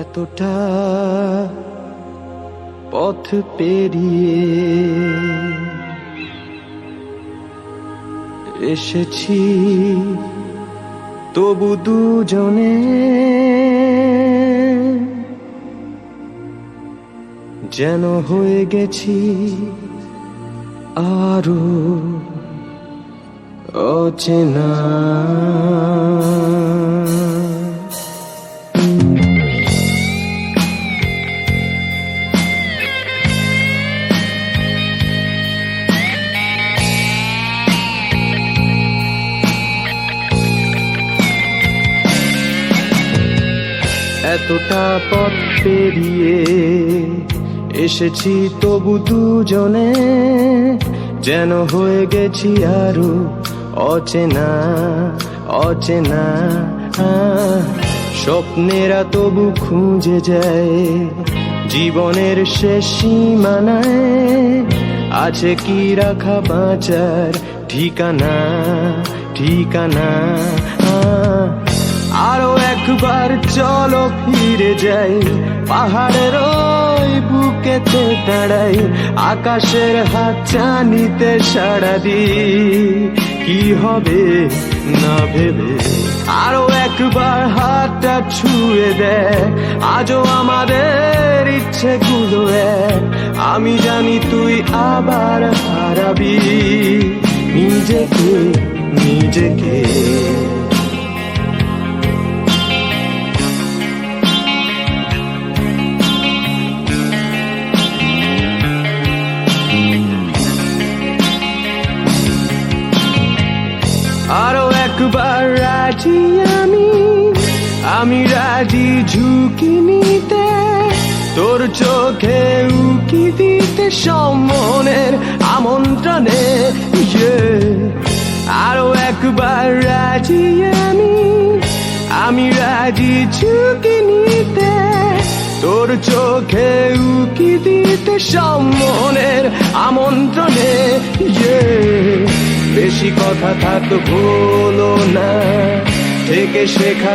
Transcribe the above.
এতটা পথ পেরিয়ে এসেছি, তবু দুজনে যেন হয়ে গেছি আরো অচেনা। এতটা পথ পেরিয়ে এসেছি, তবু দুজনে যেন হয়ে গেছি আরো অচেনা অচেনা। স্বপ্নেরা তবু খুঁজে যায় জীবনের শেষ সীমানায়, আছে কি রাখা বাঁচার ঠিকানা ঠিকানা। আরো একবার চলো ফিরে যাই, পাহাড়ের ওই বুকেতে দাঁড়াই, আকাশের হাত চানিতে সাড়া দিই কি হবে না ভেবে। আরো একবার হাতটা ছুঁয়ে দেয়, আজও আমাদের ইচ্ছেগুলো এক। আমি জানি তুই আবার হারাবি নিজেকে নিজেকে। আরো একবার রাজি আমি রাজি ঝুঁকি নিতে, তোর চোখে উকি দিতে সম্মনের আমন্ত্রণে। আরো একবার রাজি আমি রাজি ঝুঁকি নিতে, তোর চোখে উকি দিতে সম্মনের আমন্ত্রণে। বেশি কথা থাক হলো না, থেকে শেখা